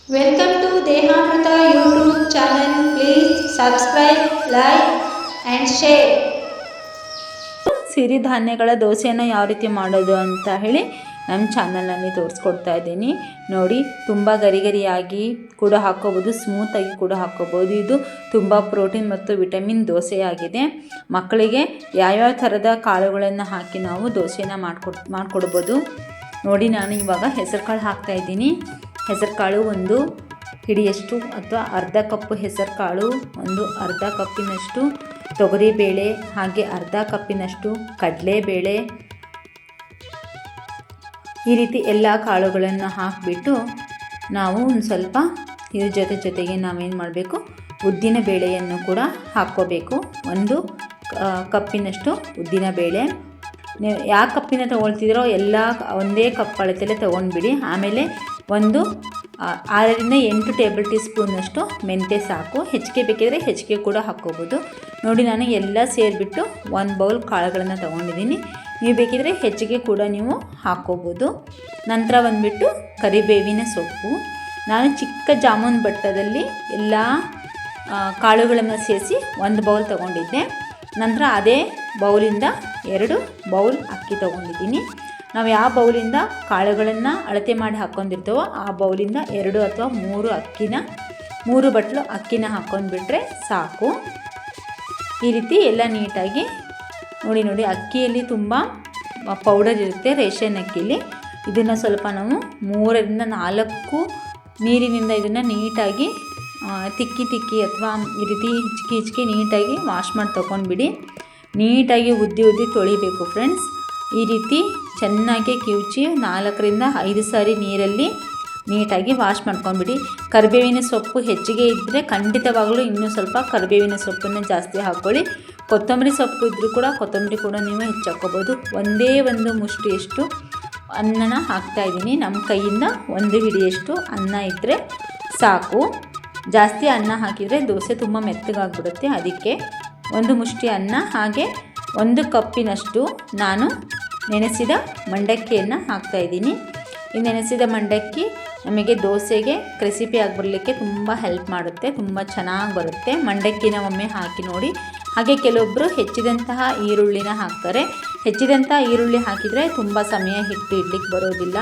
Welcome to Dehamrita YouTube channel. Please subscribe, like and share. ಸಿರಿಧಾನ್ಯಗಳ ದೋಸೆಯನ್ನು ಯಾವ ರೀತಿ ಮಾಡೋದು ಅಂತ ಹೇಳಿ ನಮ್ಮ ಚಾನಲಲ್ಲಿ ತೋರಿಸ್ಕೊಡ್ತಾ ಇದ್ದೀನಿ. ನೋಡಿ, ತುಂಬ ಗರಿಗರಿಯಾಗಿ ಕೂಡ ಹಾಕ್ಕೋಬೋದು, ಸ್ಮೂತಾಗಿ ಕೂಡ ಹಾಕ್ಕೋಬೋದು. ಇದು ತುಂಬ ಪ್ರೋಟೀನ್ ಮತ್ತು ವಿಟಮಿನ್ ದೋಸೆಯಾಗಿದೆ. ಮಕ್ಕಳಿಗೆ ಯಾವ್ಯಾವ ಥರದ ಕಾಳುಗಳನ್ನು ಹಾಕಿ ನಾವು ದೋಸೆನ ಮಾಡಿಕೊಡ್ಬೋದು. ನೋಡಿ, ನಾನು ಇವಾಗ ಹೆಸರು ಕಾಳು ಹಾಕ್ತಾಯಿದ್ದೀನಿ. ಹೆಸರು ಕಾಳು ಒಂದು ಹಿಡಿಯಷ್ಟು ಅಥವಾ ಅರ್ಧ ಕಪ್ಪು ಹೆಸರು ಕಾಳು, ಒಂದು ಅರ್ಧ ಕಪ್ಪಿನಷ್ಟು ತೊಗರಿಬೇಳೆ, ಹಾಗೆ ಅರ್ಧ ಕಪ್ಪಿನಷ್ಟು ಕಡಲೆಬೇಳೆ. ಈ ರೀತಿ ಎಲ್ಲ ಕಾಳುಗಳನ್ನು ಹಾಕಿಬಿಟ್ಟು ನಾವು ಒಂದು ಸ್ವಲ್ಪ ಇದ್ರ ಜೊತೆಗೆ ನಾವೇನು ಮಾಡಬೇಕು, ಉದ್ದಿನ ಬೇಳೆಯನ್ನು ಕೂಡ ಹಾಕ್ಕೋಬೇಕು. ಒಂದು ಕಪ್ಪಿನಷ್ಟು ಉದ್ದಿನ ಬೇಳೆ. ನೀವು ಯಾವ ಕಪ್ಪಿನ ತೊಗೊಳ್ತಿದ್ರೋ ಎಲ್ಲ ಒಂದೇ ಕಪ್ ಅಳತೆಯಲ್ಲೇ ತೊಗೊಂಡ್ಬಿಡಿ. ಆಮೇಲೆ ಒಂದು 6-8 ಟೇಬಲ್ ಟೀ ಸ್ಪೂನ್ನಷ್ಟು ಮೆಂತ್ಯ ಸಾಕು. ಹೆಚ್ಚಿಗೆ ಬೇಕಿದ್ರೆ ಹೆಚ್ಚಿಗೆ ಕೂಡ ಹಾಕ್ಕೋಬೋದು. ನೋಡಿ, ನಾನು ಎಲ್ಲ ಸೇರಿಬಿಟ್ಟು ಒಂದು ಬೌಲ್ ಕಾಳುಗಳನ್ನು ತೊಗೊಂಡಿದ್ದೀನಿ. ನೀವು ಬೇಕಿದ್ರೆ ಹೆಚ್ಚಿಗೆ ಕೂಡ ನೀವು ಹಾಕ್ಕೋಬೋದು. ನಂತರ ಬಂದುಬಿಟ್ಟು ಕರಿಬೇವಿನ ಸೊಪ್ಪು. ನಾನು ಚಿಕ್ಕ ಜಾಮೂನ್ ಬಟ್ಟದಲ್ಲಿ ಎಲ್ಲ ಕಾಳುಗಳನ್ನು ಸೇರಿಸಿ ಒಂದು ಬೌಲ್ ತೊಗೊಂಡಿದ್ದೆ. ನಂತರ ಅದೇ ಬೌಲಿಂದ 2 ಬೌಲ್ ಅಕ್ಕಿ ತೊಗೊಂಡಿದ್ದೀನಿ. ನಾವು ಯಾವ ಬೌಲಿಂದ ಕಾಳುಗಳನ್ನು ಅಳತೆ ಮಾಡಿ ಹಾಕ್ಕೊಂಡಿರ್ತೇವೋ ಆ ಬೌಲಿಂದ 2 ಅಥವಾ 3 ಬಟ್ಲು ಅಕ್ಕಿನ ಹಾಕ್ಕೊಂಡ್ಬಿಟ್ರೆ ಸಾಕು. ಈ ರೀತಿ ಎಲ್ಲ ನೀಟಾಗಿ ನೋಡಿ ಅಕ್ಕಿಯಲ್ಲಿ ತುಂಬ ಪೌಡರ್ ಇರುತ್ತೆ, ರೇಷನ್ ಅಕ್ಕಿಲಿ. ಇದನ್ನು ಸ್ವಲ್ಪ ನಾವು 3-4 ನೀರಿನಿಂದ ಇದನ್ನು ನೀಟಾಗಿ ತಿಕ್ಕಿ ಅಥವಾ ಈ ರೀತಿ ಹಿಚ್ಕಿ ನೀಟಾಗಿ ವಾಶ್ ಮಾಡಿ ತೊಗೊಂಡ್ಬಿಡಿ. ನೀಟಾಗಿ ಉದ್ದಿ ತೊಳಿಬೇಕು ಫ್ರೆಂಡ್ಸ್. ಈ ರೀತಿ ಚೆನ್ನಾಗಿ ಕಿವುಚಿ 4-5 ಸಾರಿ ನೀರಲ್ಲಿ ನೀಟಾಗಿ ವಾಶ್ ಮಾಡ್ಕೊಂಡ್ಬಿಡಿ. ಕರಿಬೇವಿನ ಸೊಪ್ಪು ಹೆಚ್ಚಿಗೆ ಇದ್ದರೆ ಖಂಡಿತವಾಗಲೂ ಇನ್ನೂ ಸ್ವಲ್ಪ ಕರಿಬೇವಿನ ಸೊಪ್ಪನ್ನು ಜಾಸ್ತಿ ಹಾಕ್ಕೊಳ್ಳಿ. ಕೊತ್ತಂಬರಿ ಸೊಪ್ಪು ಇದ್ದರೂ ಕೂಡ ಕೊತ್ತಂಬರಿ ಕೂಡ ನೀವು ಹೆಚ್ಚಾಕೋಬೋದು. ಒಂದೇ ಒಂದು ಮುಷ್ಟಿಯಷ್ಟು ಅನ್ನನ ಹಾಕ್ತಾಯಿದ್ದೀನಿ. ನಮ್ಮ ಕೈಯಿಂದ 1 ಹಿಡಿಯಷ್ಟು ಅನ್ನ ಇದ್ದರೆ ಸಾಕು. ಜಾಸ್ತಿ ಅನ್ನ ಹಾಕಿದರೆ ದೋಸೆ ತುಂಬ ಮೆತ್ತಗಾಗ್ಬಿಡುತ್ತೆ. ಅದಕ್ಕೆ 1 ಮುಷ್ಟಿ ಅನ್ನ, ಹಾಗೆ 1 ಕಪ್ಪಿನಷ್ಟು ನಾನು ನೆನೆಸಿದ ಮಂಡಕ್ಕಿಯನ್ನು ಹಾಕ್ತಾಯಿದ್ದೀನಿ. ಈ ನೆನೆಸಿದ ಮಂಡಕ್ಕಿ ನಮಗೆ ದೋಸೆಗೆ ಕ್ರಿಸಿಪಿಯಾಗಿ ಬರಲಿಕ್ಕೆ ತುಂಬ ಹೆಲ್ಪ್ ಮಾಡುತ್ತೆ, ತುಂಬ ಚೆನ್ನಾಗಿ ಬರುತ್ತೆ. ಮಂಡಕ್ಕಿನ ಒಮ್ಮೆ ಹಾಕಿ ನೋಡಿ. ಹಾಗೆ ಕೆಲವೊಬ್ಬರು ಹೆಚ್ಚಿದಂತಹ ಈರುಳ್ಳಿನ ಹಾಕ್ತಾರೆ. ಹೆಚ್ಚಿದಂತಹ ಈರುಳ್ಳಿ ಹಾಕಿದರೆ ತುಂಬ ಸಮಯ ಹಿಟ್ಟು ಇಡ್ಲಿಕ್ಕೆ ಬರೋದಿಲ್ಲ.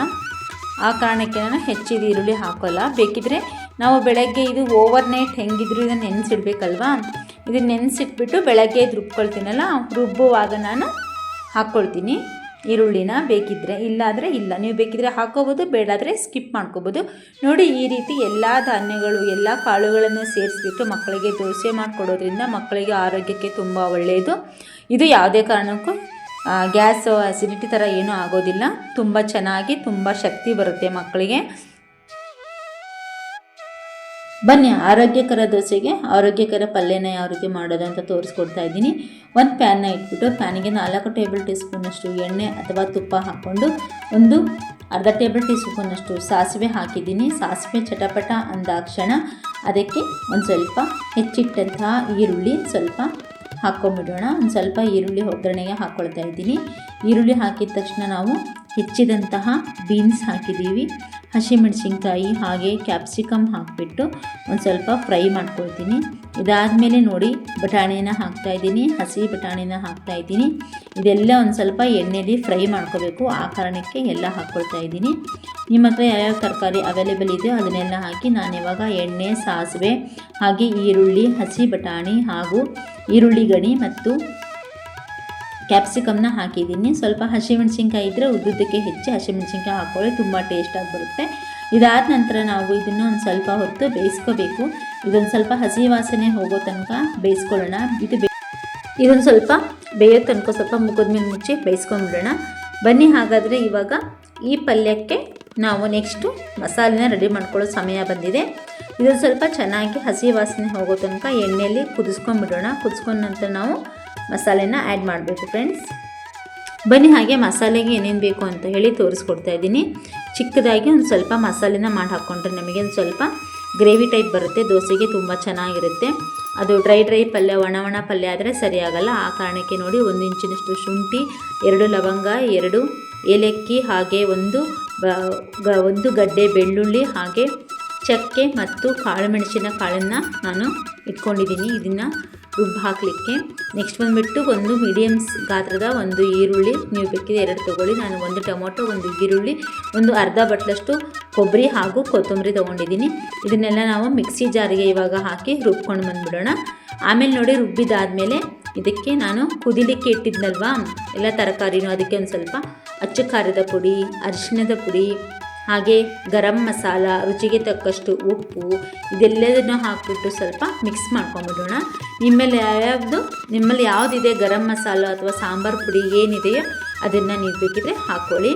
ಆ ಕಾರಣಕ್ಕೆ ನಾನು ಹೆಚ್ಚಿದ ಈರುಳ್ಳಿ ಹಾಕೋಲ್ಲ. ಬೇಕಿದ್ರೆ ನಾವು ಬೆಳಗ್ಗೆ ಇದು ಓವರ್ನೈಟ್ ಹೆಂಗಿದ್ರು ಇದನ್ನು ನೆನೆಸಿಡ್ಬೇಕಲ್ವಾ, ಇದನ್ನು ನೆನೆಸಿಟ್ಬಿಟ್ಟು ಬೆಳಗ್ಗೆ ರುಬ್ಕೊಳ್ತೀನಲ್ಲ, ರುಬ್ಬುವಾಗ ನಾನು ಹಾಕ್ಕೊಳ್ತೀನಿ ಈರುಳ್ಳಿನ. ಬೇಕಿದ್ದರೆ, ಇಲ್ಲಾದರೆ ಇಲ್ಲ, ನೀವು ಬೇಕಿದ್ರೆ ಹಾಕ್ಕೋಬೋದು, ಬೇಡಾದರೆ ಸ್ಕಿಪ್ ಮಾಡ್ಕೋಬೋದು. ನೋಡಿ, ಈ ರೀತಿ ಎಲ್ಲ ಧಾನ್ಯಗಳು ಎಲ್ಲ ಕಾಳುಗಳನ್ನು ಸೇರಿಸ್ಬಿಟ್ಟು ಮಕ್ಕಳಿಗೆ ದೋಸೆ ಮಾಡಿಕೊಡೋದ್ರಿಂದ ಮಕ್ಕಳಿಗೆ ಆರೋಗ್ಯಕ್ಕೆ ತುಂಬ ಒಳ್ಳೆಯದು. ಇದು ಯಾವುದೇ ಕಾರಣಕ್ಕೂ ಗ್ಯಾಸ್ ಆಸಿಡಿಟಿ ಥರ ಏನೂ ಆಗೋದಿಲ್ಲ. ತುಂಬ ಚೆನ್ನಾಗಿ ತುಂಬ ಶಕ್ತಿ ಬರುತ್ತೆ ಮಕ್ಕಳಿಗೆ. ಬನ್ನಿ, ಆರೋಗ್ಯಕರ ದೋಸೆಗೆ ಆರೋಗ್ಯಕರ ಪಲ್ಯನ ಯಾವ ರೀತಿ ಮಾಡೋದು ಅಂತ ತೋರಿಸ್ಕೊಡ್ತಾ ಇದ್ದೀನಿ. ಒಂದು ಪ್ಯಾನ್ನ ಇಟ್ಬಿಟ್ಟು ಪ್ಯಾನಿಗೆ 4 ಟೇಬಲ್ ಟೀ ಸ್ಪೂನಷ್ಟು ಎಣ್ಣೆ ಅಥವಾ ತುಪ್ಪ ಹಾಕ್ಕೊಂಡು ಒಂದು ಅರ್ಧ ಟೇಬಲ್ ಟೀ ಸ್ಪೂನಷ್ಟು ಸಾಸಿವೆ ಹಾಕಿದ್ದೀನಿ. ಸಾಸಿವೆ ಚಟಪಟ ಅಂದಾಕ್ಷಣ ಅದಕ್ಕೆ ಒಂದು ಸ್ವಲ್ಪ ಹೆಚ್ಚಿಟ್ಟಂತಹ ಈರುಳ್ಳಿ ಸ್ವಲ್ಪ ಹಾಕ್ಕೊಂಬಿಡೋಣ. ಒಂದು ಸ್ವಲ್ಪ ಈರುಳ್ಳಿ ಒಗ್ಗರಣೆಗೆ ಹಾಕ್ಕೊಳ್ತಾ ಇದ್ದೀನಿ. ಈರುಳ್ಳಿ ಹಾಕಿದ ತಕ್ಷಣ ನಾವು ಹೆಚ್ಚಿದಂತಹ ಬೀನ್ಸ್ ಹಾಕಿದ್ದೀವಿ, ಹಸಿಮೆಣಸಿನ್ಕಾಯಿ ಹಾಗೆ ಕ್ಯಾಪ್ಸಿಕಮ್ ಹಾಕಿಬಿಟ್ಟು ಒಂದು ಸ್ವಲ್ಪ ಫ್ರೈ ಮಾಡ್ಕೊಳ್ತೀನಿ. ಇದಾದಮೇಲೆ ನೋಡಿ, ಬಟಾಣಿನ ಹಾಕ್ತಾಯಿದ್ದೀನಿ, ಹಸಿ ಬಟಾಣಿನ ಹಾಕ್ತಾಯಿದ್ದೀನಿ. ಇದೆಲ್ಲ ಒಂದು ಸ್ವಲ್ಪ ಎಣ್ಣೆಯಲ್ಲಿ ಫ್ರೈ ಮಾಡ್ಕೋಬೇಕು. ಆ ಕಾರಣಕ್ಕೆ ಎಲ್ಲ ಹಾಕ್ಕೊಳ್ತಾ ಇದ್ದೀನಿ. ನಿಮ್ಮ ಹತ್ರ ಯಾವ್ಯಾವ ತರಕಾರಿ ಅವೈಲೇಬಲ್ ಇದೆಯೋ ಅದನ್ನೆಲ್ಲ ಹಾಕಿ ನಾನು ಇವಾಗ ಎಣ್ಣೆ, ಸಾಸಿವೆ ಹಾಗೆ ಈರುಳ್ಳಿ, ಹಸಿ ಬಟಾಣಿ ಹಾಗೂ ಈರುಳ್ಳಿ ಗಣಿ ಮತ್ತು ಕ್ಯಾಪ್ಸಿಕಮ್ನ ಹಾಕಿದ್ದೀನಿ. ಸ್ವಲ್ಪ ಹಸಿಮೆಣಸಿನ್ಕಾಯಿ ಇದ್ದರೆ ಉದ್ದುದ್ದಕ್ಕೆ ಹೆಚ್ಚಿ ಹಸಿಮೆಣಸಿನ್ಕಾಯಿ ಹಾಕ್ಕೊಳ್ಳಿ, ತುಂಬ ಟೇಸ್ಟಾಗಿ ಬರುತ್ತೆ. ಇದಾದ ನಂತರ ನಾವು ಇದನ್ನು ಒಂದು ಸ್ವಲ್ಪ ಹೊತ್ತು ಬೇಯಿಸ್ಕೋಬೇಕು. ಇದೊಂದು ಸ್ವಲ್ಪ ಹಸಿ ವಾಸನೆ ಹೋಗೋ ತನಕ ಬೇಯಿಸ್ಕೊಳ್ಳೋಣ. ಇದೊಂದು ಸ್ವಲ್ಪ ಬೇಯೋ ತನಕ ಸ್ವಲ್ಪ ಮುಖದ ಮೇಲೆ ಮುಚ್ಚಿ ಬೇಯಿಸ್ಕೊಂಡ್ಬಿಡೋಣ. ಬನ್ನಿ, ಹಾಗಾದರೆ ಇವಾಗ ಈ ಪಲ್ಯಕ್ಕೆ ನಾವು ನೆಕ್ಸ್ಟು ಮಸಾಲೆನ ರೆಡಿ ಮಾಡ್ಕೊಳ್ಳೋ ಸಮಯ ಬಂದಿದೆ. ಇದೊಂದು ಸ್ವಲ್ಪ ಚೆನ್ನಾಗಿ ಹಸಿ ವಾಸನೆ ಹೋಗೋ ತನಕ ಎಣ್ಣೆಯಲ್ಲಿ ಕುದಿಸ್ಕೊಂಡ್ಬಿಡೋಣ. ಕುದಿಸ್ಕೊಂಡ ನಂತರ ನಾವು ಮಸಾಲೆನ ಆ್ಯಡ್ ಮಾಡಬೇಕು ಫ್ರೆಂಡ್ಸ್. ಬನ್ನಿ, ಹಾಗೆ ಮಸಾಲೆಗೆ ಏನೇನು ಬೇಕು ಅಂತ ಹೇಳಿ ತೋರಿಸ್ಕೊಡ್ತಾ ಇದ್ದೀನಿ. ಚಿಕ್ಕದಾಗಿ ಒಂದು ಸ್ವಲ್ಪ ಮಸಾಲೆನ ಮಾಡಿ ಹಾಕ್ಕೊಂಡ್ರೆ ನಮಗೆ ಒಂದು ಸ್ವಲ್ಪ ಗ್ರೇವಿ ಟೈಪ್ ಬರುತ್ತೆ, ದೋಸೆಗೆ ತುಂಬ ಚೆನ್ನಾಗಿರುತ್ತೆ. ಅದು ಡ್ರೈ ಪಲ್ಯ, ಒಣ ಪಲ್ಯ ಆದರೆ ಸರಿಯಾಗಲ್ಲ. ಆ ಕಾರಣಕ್ಕೆ ನೋಡಿ, 1 ಇಂಚಿನಷ್ಟು ಶುಂಠಿ, 2 ಲವಂಗ, 2 ಏಲಕ್ಕಿ, ಹಾಗೆ ಒಂದು ಗಡ್ಡೆ ಬೆಳ್ಳುಳ್ಳಿ, ಹಾಗೆ ಚಕ್ಕೆ ಮತ್ತು ಕಾಳು ಮೆಣಸಿನ ಕಾಳನ್ನು ನಾನು ಇಟ್ಕೊಂಡಿದ್ದೀನಿ ಇದನ್ನು ರುಬ್ಬಿ ಹಾಕಲಿಕ್ಕೆ. ನೆಕ್ಸ್ಟ್ ಬಂದುಬಿಟ್ಟು ಒಂದು ಮೀಡಿಯಮ್ಸ್ ಗಾತ್ರದ ಒಂದು ಈರುಳ್ಳಿ, ನೀವು ಬೇಕಿದ್ರೆ 2 ತೊಗೊಳ್ಳಿ. ನಾನು 1 ಟೊಮೊಟೊ, 1 ಈರುಳ್ಳಿ, ಒಂದು ಅರ್ಧ ಬಟ್ಲಷ್ಟು ಕೊಬ್ಬರಿ ಹಾಗೂ ಕೊತ್ತಂಬರಿ ತೊಗೊಂಡಿದ್ದೀನಿ. ಇದನ್ನೆಲ್ಲ ನಾವು ಮಿಕ್ಸಿ ಜಾರಿಗೆ ಇವಾಗ ಹಾಕಿ ರುಬ್ಕೊಂಡು ಬಂದುಬಿಡೋಣ. ಆಮೇಲೆ ನೋಡಿ ರುಬ್ಬಿದಾದಮೇಲೆ ಇದಕ್ಕೆ ನಾನು ಕುದಿಲಿಕ್ಕೆ ಇಟ್ಟಿದ್ನಲ್ವಾ ಎಲ್ಲ ತರಕಾರಿನೂ, ಅದಕ್ಕೆ ಒಂದು ಸ್ವಲ್ಪ ಅಚ್ಚು ಖಾರದ ಪುಡಿ, ಅರಿಶಿಣದ ಪುಡಿ, ಹಾಗೆ ಗರಂ ಮಸಾಲ, ರುಚಿಗೆ ತಕ್ಕಷ್ಟು ಉಪ್ಪು, ಇದೆಲ್ಲದನ್ನು ಹಾಕಿಬಿಟ್ಟು ಸ್ವಲ್ಪ ಮಿಕ್ಸ್ ಮಾಡ್ಕೊಂಬಿಡೋಣ. ನಿಮ್ಮಲ್ಲಿ ಯಾವುದಿದೆ ಗರಂ ಮಸಾಲ ಅಥವಾ ಸಾಂಬಾರು ಪುಡಿ ಏನಿದೆಯೋ ಅದನ್ನು ನೀವು ಬೇಕಿದ್ರೆ ಹಾಕ್ಕೊಳ್ಳಿ.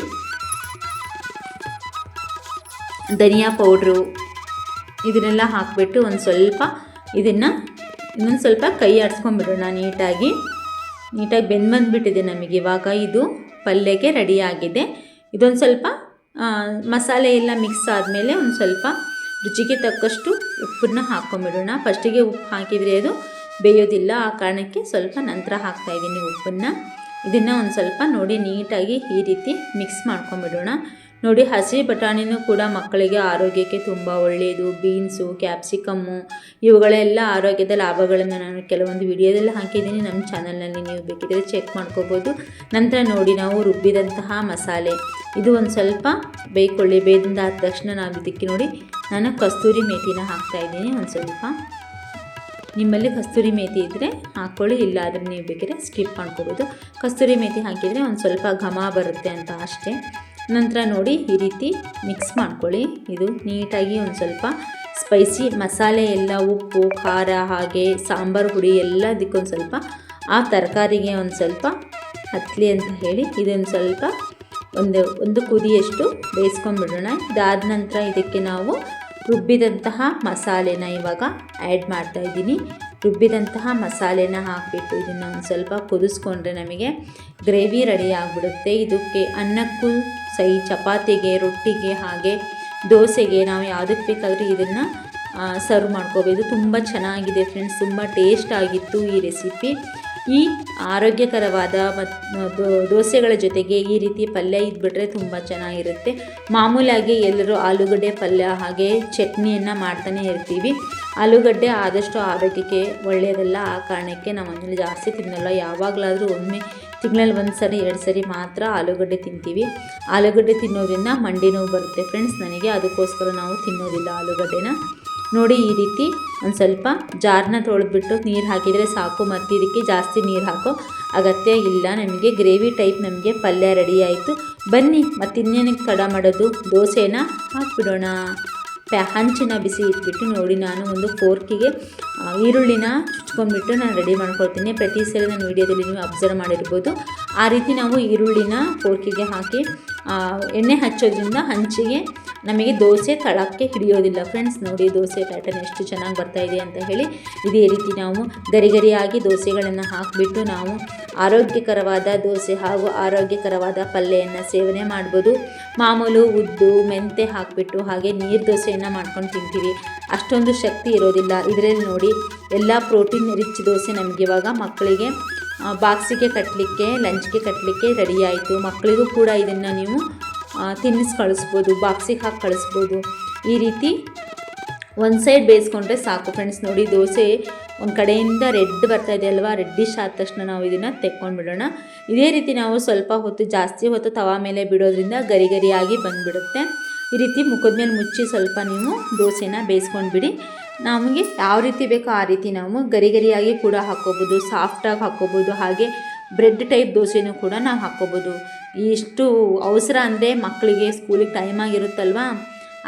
ಧನಿಯಾ ಪೌಡ್ರು ಇದನ್ನೆಲ್ಲ ಹಾಕಿಬಿಟ್ಟು ಒಂದು ಸ್ವಲ್ಪ ಇದನ್ನು ಇನ್ನೊಂದು ಸ್ವಲ್ಪ ಕೈ ಆಡಿಸ್ಕೊಂಬಿಡೋಣ. ನೀಟಾಗಿ ಬಂದುಬಿಟ್ಟಿದೆ ನಮಗೆ. ಇವಾಗ ಇದು ಪಲ್ಯಕ್ಕೆ ರೆಡಿಯಾಗಿದೆ. ಇದೊಂದು ಸ್ವಲ್ಪ ಮಸಾಲೆ ಎಲ್ಲ ಮಿಕ್ಸ್ ಆದಮೇಲೆ ಒಂದು ಸ್ವಲ್ಪ ರುಚಿಗೆ ತಕ್ಕಷ್ಟು ಉಪ್ಪನ್ನು ಹಾಕ್ಕೊಂಬಿಡೋಣ. ಫಸ್ಟಿಗೆ ಉಪ್ಪು ಹಾಕಿದರೆ ಅದು ಬೇಯೋದಿಲ್ಲ, ಆ ಕಾರಣಕ್ಕೆ ಸ್ವಲ್ಪ ನಂತರ ಹಾಕ್ತಾಯಿದ್ದೀನಿ ಉಪ್ಪನ್ನು. ಇದನ್ನು ಒಂದು ಸ್ವಲ್ಪ ನೋಡಿ ನೀಟಾಗಿ ಈ ರೀತಿ ಮಿಕ್ಸ್ ಮಾಡ್ಕೊಂಬಿಡೋಣ. ನೋಡಿ ಹಸಿ ಬಟಾಣಿನೂ ಕೂಡ ಮಕ್ಕಳಿಗೆ ಆರೋಗ್ಯಕ್ಕೆ ತುಂಬ ಒಳ್ಳೆಯದು. ಬೀನ್ಸು, ಕ್ಯಾಪ್ಸಿಕಮ್ಮು ಇವುಗಳೆಲ್ಲ ಆರೋಗ್ಯದ ಲಾಭಗಳನ್ನು ನಾನು ಕೆಲವೊಂದು ವಿಡಿಯೋದಲ್ಲಿ ಹಾಕಿದ್ದೀನಿ. ನಮ್ಮ ಚಾನಲ್ನಲ್ಲಿ ನೀವು ಬೇಕಿದ್ರೆ ಚೆಕ್ ಮಾಡ್ಕೋಬೋದು. ನಂತರ ನೋಡಿ ನಾವು ರುಬ್ಬಿದಂತಹ ಮಸಾಲೆ ಇದು ಒಂದು ಸ್ವಲ್ಪ ಬೇಯ್ಕೊಳ್ಳಿ. ಬೇಯ್ದಾದ ತಕ್ಷಣ ನಾವು ಇದಕ್ಕೆ ನೋಡಿ ನಾನು ಕಸ್ತೂರಿ ಮೇಥಿನ ಹಾಕ್ತಾಯಿದ್ದೀನಿ. ಒಂದು ಸ್ವಲ್ಪ ನಿಮ್ಮಲ್ಲಿ ಕಸ್ತೂರಿ ಮೇಥಿ ಇದ್ದರೆ ಹಾಕ್ಕೊಳ್ಳಿ, ಇಲ್ಲ ಆದರೆ ನೀವು ಬೇಕಿದ್ರೆ ಸ್ಕಿಪ್ ಮಾಡ್ಕೋಬೋದು. ಕಸ್ತೂರಿ ಮೇಥಿ ಹಾಕಿದರೆ ಒಂದು ಸ್ವಲ್ಪ ಘಮ ಬರುತ್ತೆ ಅಂತ ಅಷ್ಟೇ. ನಂತರ ನೋಡಿ ಈ ರೀತಿ ಮಿಕ್ಸ್ ಮಾಡ್ಕೊಳ್ಳಿ. ಇದು ನೀಟಾಗಿ ಒಂದು ಸ್ವಲ್ಪ ಸ್ಪೈಸಿ ಮಸಾಲೆ ಎಲ್ಲ, ಉಪ್ಪು, ಖಾರ, ಹಾಗೆ ಸಾಂಬಾರು ಪುಡಿ ಎಲ್ಲದಕ್ಕೊಂದು ಸ್ವಲ್ಪ ಆ ತರಕಾರಿಗೆ ಒಂದು ಸ್ವಲ್ಪ ಹತ್ತಲಿ ಅಂತ ಹೇಳಿ ಇದೊಂದು ಸ್ವಲ್ಪ ಒಂದು ಕುದಿಯಷ್ಟು ಬೇಯಿಸ್ಕೊಂಡ್ಬಿಡೋಣ. ಇದಾದ ನಂತರ ಇದಕ್ಕೆ ನಾವು ರುಬ್ಬಿದಂತಹ ಮಸಾಲೆನ ಇವಾಗ ಆ್ಯಡ್ ಮಾಡ್ತಾಯಿದ್ದೀನಿ. ರುಬ್ಬಿದಂತಹ ಮಸಾಲೆನ ಹಾಕಿಬಿಟ್ಟು ಇದನ್ನು ಒಂದು ಸ್ವಲ್ಪ ಕುದಿಸ್ಕೊಂಡ್ರೆ ನಮಗೆ ಗ್ರೇವಿ ರೆಡಿ ಆಗಿಬಿಡುತ್ತೆ. ಇದಕ್ಕೆ ಅನ್ನಕ್ಕೂ ಚಪಾತಿಗೆ, ರೊಟ್ಟಿಗೆ, ಹಾಗೆ ದೋಸೆಗೆ ನಾವು ಯಾವುದಕ್ಕೆ ಬೇಕಾದರೂ ಇದನ್ನು ಸರ್ವ್ ಮಾಡ್ಕೋಬೋದು. ತುಂಬ ಚೆನ್ನಾಗಿದೆ ಫ್ರೆಂಡ್ಸ್, ತುಂಬ ಟೇಸ್ಟ್ ಆಗಿತ್ತು ಈ ರೆಸಿಪಿ. ಈ ಆರೋಗ್ಯಕರವಾದ ದೋಸೆಗಳ ಜೊತೆಗೆ ಈ ರೀತಿ ಪಲ್ಯ ಇದ್ಬಿಟ್ರೆ ತುಂಬ ಚೆನ್ನಾಗಿರುತ್ತೆ. ಮಾಮೂಲಾಗಿ ಎಲ್ಲರೂ ಆಲೂಗಡ್ಡೆ ಪಲ್ಯ ಹಾಗೆ ಚಟ್ನಿಯನ್ನು ಮಾಡ್ತಾನೆ ಇರ್ತೀವಿ. ಆಲೂಗಡ್ಡೆ ಆದಷ್ಟು ಆರೋಗ್ಯಕ್ಕೆ ಒಳ್ಳೆಯದಲ್ಲ, ಆ ಕಾರಣಕ್ಕೆ ನಾವು ಮನೇಲಿ ಜಾಸ್ತಿ ತಿನ್ನಲ್ಲ. ಯಾವಾಗಲಾದರೂ ಒಮ್ಮೆ ತಿಂಗಳಲ್ಲಿ 1 ಸರಿ 2 ಸರಿ ಮಾತ್ರ ಆಲೂಗಡ್ಡೆ ತಿಂತೀವಿ. ಆಲೂಗಡ್ಡೆ ತಿನ್ನೋದ್ರಿಂದ ಮಂಡಿ ನೋವು ಬರುತ್ತೆ ಫ್ರೆಂಡ್ಸ್ ನನಗೆ, ಅದಕ್ಕೋಸ್ಕರ ನಾವು ತಿನ್ನೋದಿಲ್ಲ ಆಲೂಗಡ್ಡೆನ. ನೋಡಿ ಈ ರೀತಿ ಒಂದು ಸ್ವಲ್ಪ ಜಾರನ್ನ ತೊಳೆದ್ಬಿಟ್ಟು ನೀರು ಹಾಕಿದರೆ ಸಾಕು. ಮತ್ತು ಇದಕ್ಕೆ ಜಾಸ್ತಿ ನೀರು ಹಾಕೋ ಅಗತ್ಯ ಇಲ್ಲ. ನಮಗೆ ಗ್ರೇವಿ ಟೈಪ್ ನಮಗೆ ಪಲ್ಯ ರೆಡಿ ಆಯಿತು. ಬನ್ನಿ ಮತ್ತು ಇನ್ನೇನಕ್ಕೆ ತಡ ಮಾಡೋದು, ದೋಸೆನ ಹಾಕ್ಬಿಡೋಣ. ಹಂಚಿನ ಬಿಸಿ ಇಟ್ಬಿಟ್ಟು ನೋಡಿ ನಾನು ಒಂದು ಫೋರ್ಕಿಗೆ ಈರುಳ್ಳಿನ ಚುಚ್ಕೊಂಡ್ಬಿಟ್ಟು ನಾನು ರೆಡಿ ಮಾಡ್ಕೊಳ್ತೀನಿ. ಪ್ರತಿ ಸರಿ ನಾನು ವೀಡಿಯೋದಲ್ಲಿ ನೀವು ಅಬ್ಸರ್ವ್ ಮಾಡಿರ್ಬೋದು. ಆ ರೀತಿ ನಾವು ಈರುಳ್ಳಿನ ಫೋರ್ಕಿಗೆ ಹಾಕಿ ಎಣ್ಣೆ ಹಚ್ಚೋದ್ರಿಂದ ಹಂಚಿಗೆ ನಮಗೆ ದೋಸೆ ತಳಕ್ಕೆ ಹಿಡಿಯೋದಿಲ್ಲ ಫ್ರೆಂಡ್ಸ್. ನೋಡಿ ದೋಸೆ ಪ್ಯಾಟರ್ನ್ ಎಷ್ಟು ಚೆನ್ನಾಗಿ ಬರ್ತಾಯಿದೆ ಅಂತ ಹೇಳಿ. ಇದೇ ರೀತಿ ನಾವು ಗರಿಗರಿಯಾಗಿ ದೋಸೆಗಳನ್ನು ಹಾಕಿಬಿಟ್ಟು ನಾವು ಆರೋಗ್ಯಕರವಾದ ದೋಸೆ ಹಾಗೂ ಆರೋಗ್ಯಕರವಾದ ಪಲ್ಯವನ್ನು ಸೇವನೆ ಮಾಡ್ಬೋದು. ಮಾಮೂಲು ಉದ್ದು ಮೆಂತೆ ಹಾಕಿಬಿಟ್ಟು ಹಾಗೆ ನೀರು ದೋಸೆಯನ್ನು ಮಾಡ್ಕೊಂಡು ತಿಂತೀವಿ, ಅಷ್ಟೊಂದು ಶಕ್ತಿ ಇರೋದಿಲ್ಲ. ಇದರಲ್ಲಿ ನೋಡಿ ಎಲ್ಲ ಪ್ರೋಟೀನ್ ರಿಚ್ ದೋಸೆ ನಮಗೆ ಇವಾಗ ಮಕ್ಕಳಿಗೆ ಬಾಕ್ಸಿಗೆ ಕಟ್ಟಲಿಕ್ಕೆ, ಲಂಚ್ಗೆ ಕಟ್ಟಲಿಕ್ಕೆ ರೆಡಿ ಆಯಿತು. ಮಕ್ಕಳಿಗೂ ಕೂಡ ಇದನ್ನು ನೀವು ತಿನ್ನಿಸಿ ಕಳಿಸ್ಬೋದು, ಬಾಕ್ಸಿಗೆ ಹಾಕಿ ಕಳಿಸ್ಬೋದು. ಈ ರೀತಿ ಒಂದು ಸೈಡ್ ಬೇಯಿಸ್ಕೊಂಡ್ರೆ ಸಾಕು ಫ್ರೆಂಡ್ಸ್. ನೋಡಿ ದೋಸೆ ಒಂದು ಕಡೆಯಿಂದ ರೆಡ್ ಬರ್ತಾಯಿದೆ ಅಲ್ವಾ, ರೆಡ್ಡಿಶ್ ಆದ ತಕ್ಷಣ ನಾವು ಇದನ್ನು ತೆಕ್ಕೊಂಡ್ಬಿಡೋಣ. ಇದೇ ರೀತಿ ನಾವು ಸ್ವಲ್ಪ ಹೊತ್ತು ಜಾಸ್ತಿ ಹೊತ್ತು ತವಾ ಮೇಲೆ ಬಿಡೋದ್ರಿಂದ ಗರಿಗರಿಯಾಗಿ ಬಂದುಬಿಡುತ್ತೆ. ಈ ರೀತಿ ಮುಖದ ಮೇಲೆ ಮುಚ್ಚಿ ಸ್ವಲ್ಪ ನೀವು ದೋಸೆನ ಬೇಯಿಸ್ಕೊಂಡ್ಬಿಡಿ. ನಮಗೆ ಯಾವ ರೀತಿ ಬೇಕೋ ಆ ರೀತಿ ನಾವು ಗರಿಗರಿಯಾಗಿ ಕೂಡ ಹಾಕ್ಕೋಬೋದು, ಸಾಫ್ಟಾಗಿ ಹಾಕ್ಕೋಬೋದು, ಹಾಗೆ ಬ್ರೆಡ್ ಟೈಪ್ ದೋಸೆನೂ ಕೂಡ ನಾವು ಹಾಕ್ಕೋಬೋದು. ಇಷ್ಟು ಅವಸರ ಅಂದರೆ ಮಕ್ಕಳಿಗೆ ಸ್ಕೂಲಿಗೆ ಟೈಮ್ ಆಗಿರುತ್ತಲ್ವ,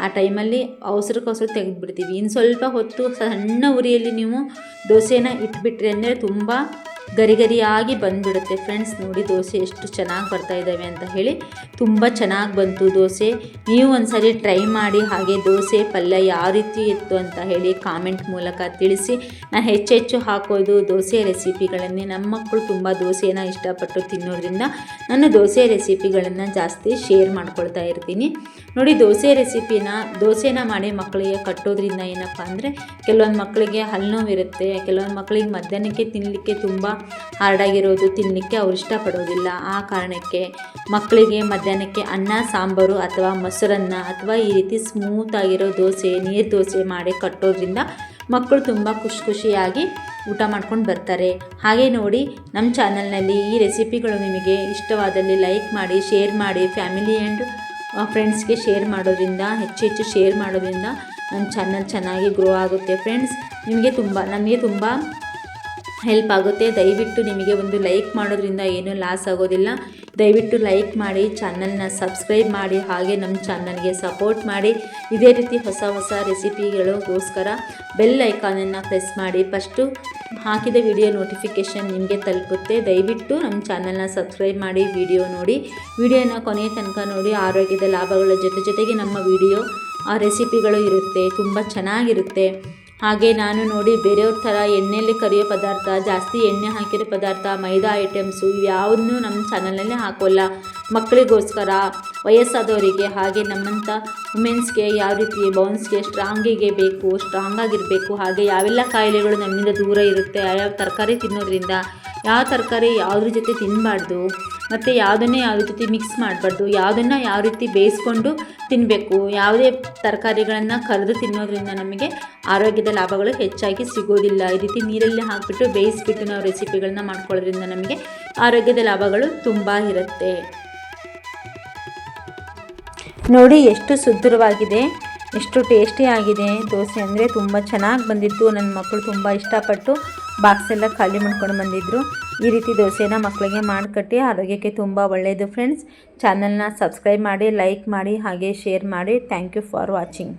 ಆ ಟೈಮಲ್ಲಿ ಅವಸರಕ್ಕೋಸ್ಕರ ತೆಗೆದುಬಿಡ್ತೀವಿ. ಇನ್ನು ಸ್ವಲ್ಪ ಹೊತ್ತು ಸಣ್ಣ ಉರಿಯಲ್ಲಿ ನೀವು ದೋಸೆನ ಇಟ್ಬಿಟ್ರೆ ಅಂದರೆ ತುಂಬ ಗರಿಗರಿಯಾಗಿ ಬಂದುಬಿಡುತ್ತೆ ಫ್ರೆಂಡ್ಸ್. ನೋಡಿ ದೋಸೆ ಎಷ್ಟು ಚೆನ್ನಾಗಿ ಬರ್ತಾಯಿದ್ದಾವೆ ಅಂತ ಹೇಳಿ, ತುಂಬ ಚೆನ್ನಾಗಿ ಬಂತು ದೋಸೆ. ನೀವು ಒಂದು ಸರಿ ಟ್ರೈ ಮಾಡಿ. ಹಾಗೆ ದೋಸೆ ಪಲ್ಯ ಯಾವ ರೀತಿ ಇತ್ತು ಅಂತ ಹೇಳಿ ಕಾಮೆಂಟ್ ಮೂಲಕ ತಿಳಿಸಿ. ನಾನು ಹೆಚ್ಚೆಚ್ಚು ಹಾಕೋದು ದೋಸೆ ರೆಸಿಪಿಗಳನ್ನೇ. ನಮ್ಮ ಮಕ್ಕಳು ತುಂಬ ದೋಸೆನ ಇಷ್ಟಪಟ್ಟು ತಿನ್ನೋದ್ರಿಂದ ನಾನು ದೋಸೆ ರೆಸಿಪಿಗಳನ್ನು ಜಾಸ್ತಿ ಶೇರ್ ಮಾಡ್ಕೊಳ್ತಾ ಇರ್ತೀನಿ. ನೋಡಿ ದೋಸೆನ ಮಾಡಿ ಮಕ್ಕಳಿಗೆ ಕಟ್ಟೋದ್ರಿಂದ ಏನಪ್ಪ ಅಂದರೆ ಕೆಲವೊಂದು ಮಕ್ಕಳಿಗೆ ಹಲ್ಲು ನೋವಿರುತ್ತೆ, ಕೆಲವೊಂದು ಮಕ್ಕಳಿಗೆ ಮಧ್ಯಾಹ್ನಕ್ಕೆ ತಿನ್ನಲಿಕ್ಕೆ ತುಂಬ ಹಾರ್ಡಾಗಿರೋದು ತಿನ್ನಲಿಕ್ಕೆ ಅವ್ರು ಇಷ್ಟಪಡೋದಿಲ್ಲ. ಆ ಕಾರಣಕ್ಕೆ ಮಕ್ಕಳಿಗೆ ಮಧ್ಯಾಹ್ನಕ್ಕೆ ಅನ್ನ ಸಾಂಬಾರು ಅಥವಾ ಮೊಸರನ್ನ ಅಥವಾ ಈ ರೀತಿ ಸ್ಮೂತಾಗಿರೋ ದೋಸೆ, ನೀರು ದೋಸೆ ಮಾಡಿ ಕಟ್ಟೋದ್ರಿಂದ ಮಕ್ಕಳು ತುಂಬ ಖುಷಿಯಾಗಿ ಊಟ ಮಾಡ್ಕೊಂಡು ಬರ್ತಾರೆ. ಹಾಗೆ ನೋಡಿ, ನಮ್ಮ ಚಾನಲ್ನಲ್ಲಿ ಈ ರೆಸಿಪಿಗಳು ನಿಮಗೆ ಇಷ್ಟವಾದಲ್ಲಿ ಲೈಕ್ ಮಾಡಿ, ಶೇರ್ ಮಾಡಿ, ಫ್ಯಾಮಿಲಿ ಆ್ಯಂಡ್ ಫ್ರೆಂಡ್ಸ್ಗೆ ಶೇರ್ ಮಾಡೋದ್ರಿಂದ, ಹೆಚ್ಚು ಶೇರ್ ಮಾಡೋದ್ರಿಂದ ನಮ್ಮ ಚಾನಲ್ ಚೆನ್ನಾಗಿ ಗ್ರೋ ಆಗುತ್ತೆ ಫ್ರೆಂಡ್ಸ್. ನಮಗೆ ತುಂಬ ಹೆಲ್ಪ್ ಆಗುತ್ತೆ. ದಯವಿಟ್ಟು ನಿಮಗೆ ಒಂದು ಲೈಕ್ ಮಾಡೋದ್ರಿಂದ ಏನೂ ಲಾಸ್ ಆಗೋದಿಲ್ಲ. ದಯವಿಟ್ಟು ಲೈಕ್ ಮಾಡಿ, ಚಾನಲ್ನ ಸಬ್ಸ್ಕ್ರೈಬ್ ಮಾಡಿ, ಹಾಗೆ ನಮ್ಮ ಚಾನಲ್ಗೆ ಸಪೋರ್ಟ್ ಮಾಡಿ. ಇದೇ ರೀತಿ ಹೊಸ ರೆಸಿಪಿಗಳಿಗೋಸ್ಕರ ಬೆಲ್ ಐಕಾನನ್ನು ಪ್ರೆಸ್ ಮಾಡಿ. ಫಸ್ಟು ಹಾಕಿದ ವಿಡಿಯೋ ನೋಟಿಫಿಕೇಷನ್ ನಿಮಗೆ ತಲುಪುತ್ತೆ. ದಯವಿಟ್ಟು ನಮ್ಮ ಚಾನಲ್ನ ಸಬ್ಸ್ಕ್ರೈಬ್ ಮಾಡಿ, ವಿಡಿಯೋ ನೋಡಿ, ವಿಡಿಯೋನ ಕೊನೆಯ ತನಕ ನೋಡಿ. ಆರೋಗ್ಯದ ಲಾಭಗಳ ಜೊತೆಗೆ ನಮ್ಮ ವಿಡಿಯೋ ರೆಸಿಪಿಗಳು ಇರುತ್ತೆ, ತುಂಬ ಚೆನ್ನಾಗಿರುತ್ತೆ. ಹಾಗೆ ನಾನು ನೋಡಿ ಬೇರೆಯವ್ರ ಥರ ಎಣ್ಣೆಯಲ್ಲಿ ಕರಿಯೋ ಪದಾರ್ಥ, ಜಾಸ್ತಿ ಎಣ್ಣೆ ಹಾಕಿರೋ ಪದಾರ್ಥ, ಮೈದಾ ಐಟಮ್ಸು ಯಾವುದನ್ನು ನಮ್ಮ ಚಾನಲ್ನಲ್ಲಿ ಹಾಕೋಲ್ಲ. ಮಕ್ಕಳಿಗೋಸ್ಕರ, ವಯಸ್ಸಾದವರಿಗೆ, ಹಾಗೆ ನಮ್ಮಂಥ ವುಮೆನ್ಸ್ಗೆ ಯಾವ ರೀತಿ ಬೌನ್ಸ್ಗೆ ಸ್ಟ್ರಾಂಗಾಗಿರಬೇಕು, ಹಾಗೆ ಯಾವೆಲ್ಲ ಕಾಯಿಲೆಗಳು ನಮ್ಮಿಂದ ದೂರ ಇರುತ್ತೆ, ಯಾವ್ಯಾವ ತರಕಾರಿ ತಿನ್ನೋದ್ರಿಂದ, ಯಾವ ತರಕಾರಿ ಯಾವುದ್ರ ಜೊತೆ ತಿನ್ನಬಾರ್ದು, ಮತ್ತು ಯಾವುದನ್ನೇ ಯಾವ ಜೊತೆ ಮಿಕ್ಸ್ ಮಾಡಬಾರ್ದು, ಯಾವುದನ್ನು ಯಾವ ರೀತಿ ಬೇಯಿಸ್ಕೊಂಡು ತಿನ್ನಬೇಕು, ಯಾವುದೇ ತರಕಾರಿಗಳನ್ನು ಕರೆದು ತಿನ್ನೋದ್ರಿಂದ ನಮಗೆ ಆರೋಗ್ಯದ ಲಾಭಗಳು ಹೆಚ್ಚಾಗಿ ಸಿಗೋದಿಲ್ಲ. ಈ ರೀತಿ ನೀರಲ್ಲಿ ಹಾಕಿಬಿಟ್ಟು ಬೇಯಿಸ್ಬಿಟ್ಟು ನಾವು ರೆಸಿಪಿಗಳನ್ನ ಮಾಡ್ಕೊಳ್ಳೋದ್ರಿಂದ ನಮಗೆ ಆರೋಗ್ಯದ ಲಾಭಗಳು ತುಂಬ ಇರುತ್ತೆ. ನೋಡಿ ಎಷ್ಟು ಸುಂದರವಾಗಿದೆ, ಎಷ್ಟು ಟೇಸ್ಟಿಯಾಗಿದೆ ದೋಸೆ. ಅಂದರೆ ತುಂಬ ಚೆನ್ನಾಗಿ ಬಂದಿತ್ತು. ನನ್ನ ಮಕ್ಕಳು ತುಂಬ ಇಷ್ಟಪಟ್ಟು ಬಾಕ್ಸೆಲ್ಲ ಖಾಲಿ ಮಾಡ್ಕೊಂಡು ಬಂದಿದ್ದರು. ಈ ರೀತಿ ದೋಸೆನ ಮಕ್ಕಳಿಗೆ ಮಾಡಿಕಟ್ಟಿ ಆರೋಗ್ಯಕ್ಕೆ ತುಂಬ ಒಳ್ಳೆಯದು ಫ್ರೆಂಡ್ಸ್. ಚಾನಲ್ನ ಸಬ್ಸ್ಕ್ರೈಬ್ ಮಾಡಿ, ಲೈಕ್ ಮಾಡಿ, ಹಾಗೆ ಶೇರ್ ಮಾಡಿ. Thank you for watching.